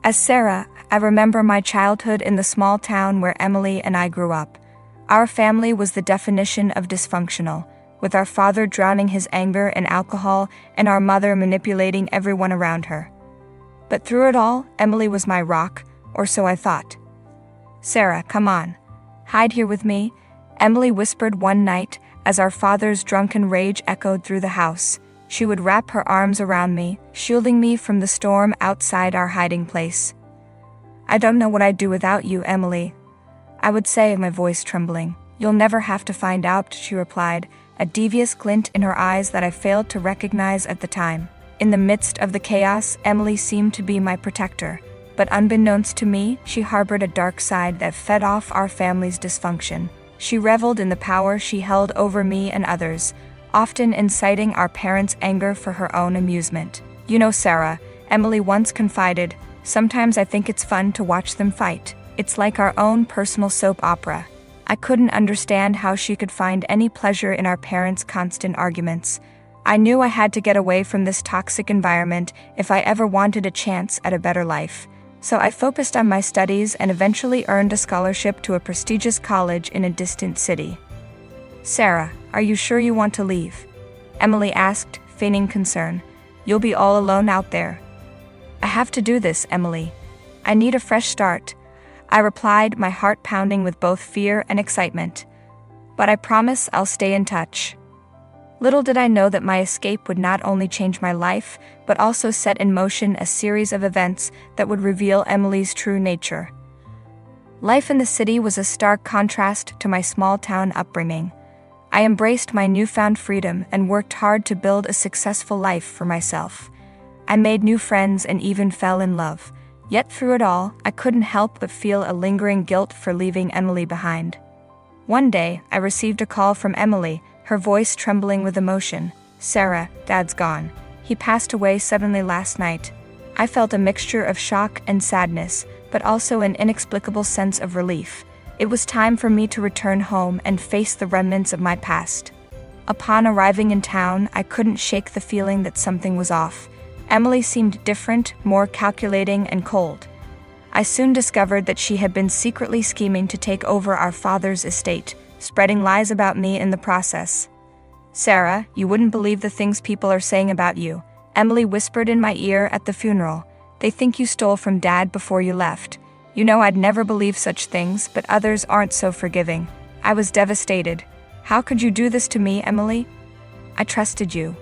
As Sarah, I remember my childhood in the small town where Emily and I grew up. Our family was the definition of dysfunctional, with our father drowning his anger in alcohol and our mother manipulating everyone around her. But through it all, Emily was my rock, or so I thought. "Sarah, come on. Hide here with me," Emily whispered one night as our father's drunken rage echoed through the house. She would wrap her arms around me, shielding me from the storm outside our hiding place. "I don't know what I'd do without you, Emily," I would say, my voice trembling. "You'll never have to find out," she replied, a devious glint in her eyes that I failed to recognize at the time. In the midst of the chaos, Emily seemed to be my protector, but unbeknownst to me, she harbored a dark side that fed off our family's dysfunction. She reveled in the power she held over me and others, often inciting our parents' anger for her own amusement. "You know, Sarah," Emily once confided, "sometimes I think it's fun to watch them fight. It's like our own personal soap opera." I couldn't understand how she could find any pleasure in our parents' constant arguments. I knew I had to get away from this toxic environment if I ever wanted a chance at a better life. So I focused on my studies and eventually earned a scholarship to a prestigious college in a distant city. "Sarah, are you sure you want to leave?" Emily asked, feigning concern. "You'll be all alone out there." "I have to do this, Emily. I need a fresh start," I replied, my heart pounding with both fear and excitement. "But I promise I'll stay in touch." Little did I know that my escape would not only change my life, but also set in motion a series of events that would reveal Emily's true nature. Life in the city was a stark contrast to my small-town upbringing. I embraced my newfound freedom and worked hard to build a successful life for myself. I made new friends and even fell in love. Yet through it all, I couldn't help but feel a lingering guilt for leaving Emily behind. One day, I received a call from Emily, her voice trembling with emotion. "Sarah, Dad's gone. He passed away suddenly last night." I felt a mixture of shock and sadness, but also an inexplicable sense of relief. It was time for me to return home and face the remnants of my past. Upon arriving in town, I couldn't shake the feeling that something was off. Emily seemed different, more calculating and cold. I soon discovered that she had been secretly scheming to take over our father's estate, spreading lies about me in the process. "Sarah, you wouldn't believe the things people are saying about you," Emily whispered in my ear at the funeral. "They think you stole from Dad before you left. You know I'd never believe such things, but others aren't so forgiving." I was devastated. "How could you do this to me, Emily? I trusted you."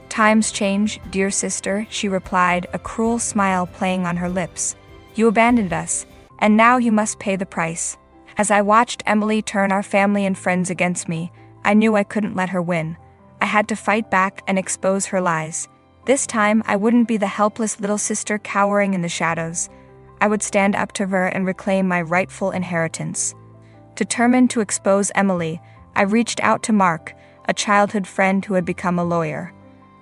"Times change, dear sister," she replied, a cruel smile playing on her lips. "You abandoned us, and now you must pay the price." As I watched Emily turn our family and friends against me, I knew I couldn't let her win. I had to fight back and expose her lies. This time, I wouldn't be the helpless little sister cowering in the shadows. I would stand up to her and reclaim my rightful inheritance. Determined to expose Emily, I reached out to Mark, a childhood friend who had become a lawyer.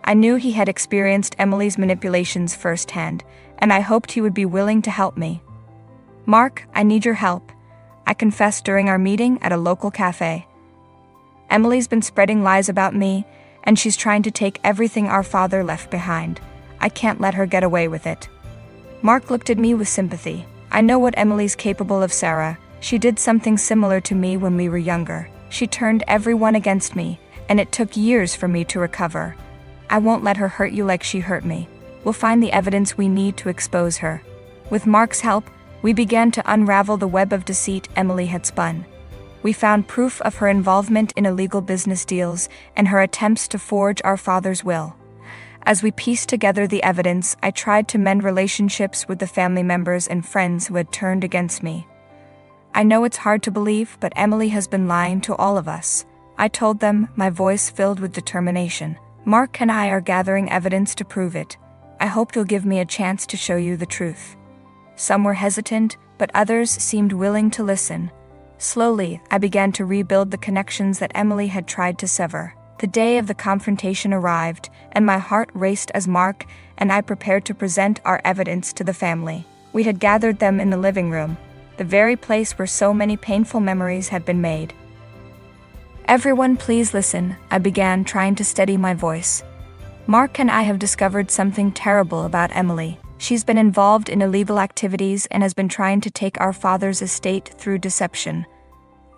I knew he had experienced Emily's manipulations firsthand, and I hoped he would be willing to help me. "Mark, I need your help," I confessed during our meeting at a local cafe. "Emily's been spreading lies about me, and she's trying to take everything our father left behind. I can't let her get away with it." Mark looked at me with sympathy. "I know what Emily's capable of, Sarah. She did something similar to me when we were younger. She turned everyone against me, and it took years for me to recover. I won't let her hurt you like she hurt me. We'll find the evidence we need to expose her." With Mark's help, we began to unravel the web of deceit Emily had spun. We found proof of her involvement in illegal business deals and her attempts to forge our father's will. As we pieced together the evidence, I tried to mend relationships with the family members and friends who had turned against me. "I know it's hard to believe, but Emily has been lying to all of us," I told them, my voice filled with determination. "Mark and I are gathering evidence to prove it. I hope you'll give me a chance to show you the truth." Some were hesitant, but others seemed willing to listen. Slowly, I began to rebuild the connections that Emily had tried to sever. The day of the confrontation arrived, and my heart raced as Mark and I prepared to present our evidence to the family. We had gathered them in the living room, the very place where so many painful memories had been made. "Everyone, please listen," I began, trying to steady my voice. "Mark and I have discovered something terrible about Emily. She's been involved in illegal activities and has been trying to take our father's estate through deception."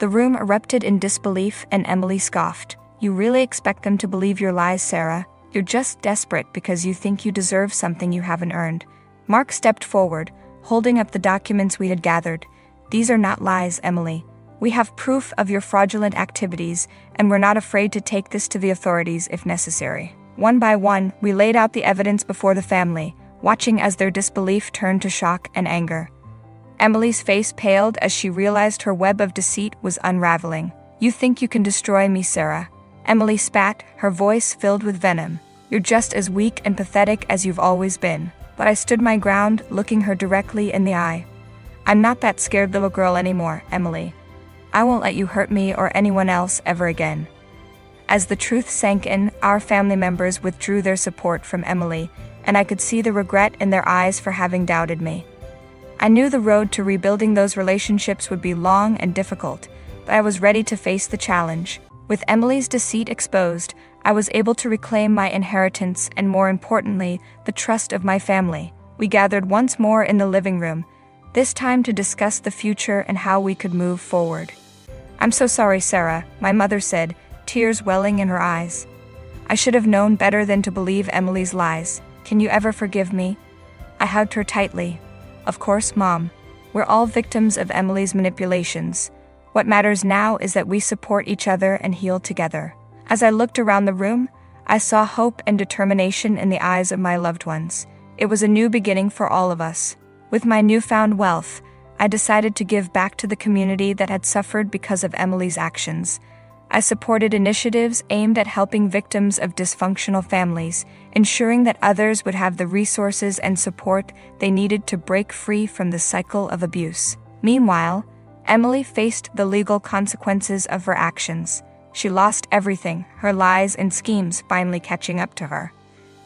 The room erupted in disbelief and Emily scoffed. "You really expect them to believe your lies, Sarah? You're just desperate because you think you deserve something you haven't earned." Mark stepped forward, holding up the documents we had gathered. "These are not lies, Emily. We have proof of your fraudulent activities, and we're not afraid to take this to the authorities if necessary." One by one, we laid out the evidence before the family, watching as their disbelief turned to shock and anger. Emily's face paled as she realized her web of deceit was unraveling. "You think you can destroy me, Sarah?" Emily spat, her voice filled with venom. "You're just as weak and pathetic as you've always been." But I stood my ground, looking her directly in the eye. "I'm not that scared little girl anymore, Emily. I won't let you hurt me or anyone else ever again." As the truth sank in, our family members withdrew their support from Emily, and I could see the regret in their eyes for having doubted me. I knew the road to rebuilding those relationships would be long and difficult, but I was ready to face the challenge. With Emily's deceit exposed, I was able to reclaim my inheritance and, more importantly, the trust of my family. We gathered once more in the living room, this time to discuss the future and how we could move forward. "I'm so sorry, Sarah," my mother said, tears welling in her eyes. "I should have known better than to believe Emily's lies. Can you ever forgive me?" I hugged her tightly. "Of course, Mom. We're all victims of Emily's manipulations. What matters now is that we support each other and heal together." As I looked around the room, I saw hope and determination in the eyes of my loved ones. It was a new beginning for all of us. With my newfound wealth, I decided to give back to the community that had suffered because of Emily's actions. I supported initiatives aimed at helping victims of dysfunctional families, ensuring that others would have the resources and support they needed to break free from the cycle of abuse. Meanwhile, Emily faced the legal consequences of her actions. She lost everything, her lies and schemes finally catching up to her.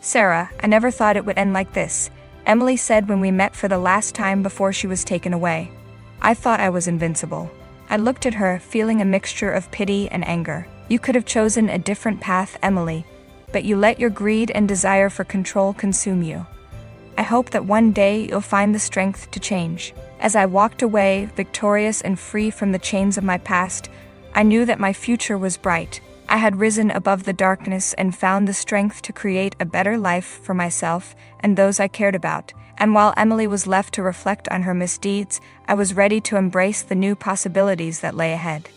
"Sarah, I never thought it would end like this," Emily said when we met for the last time before she was taken away. "I thought I was invincible." I looked at her, feeling a mixture of pity and anger. "You could have chosen a different path, Emily, but you let your greed and desire for control consume you. I hope that one day you'll find the strength to change." As I walked away, victorious and free from the chains of my past, I knew that my future was bright. I had risen above the darkness and found the strength to create a better life for myself and those I cared about. And while Emily was left to reflect on her misdeeds, I was ready to embrace the new possibilities that lay ahead.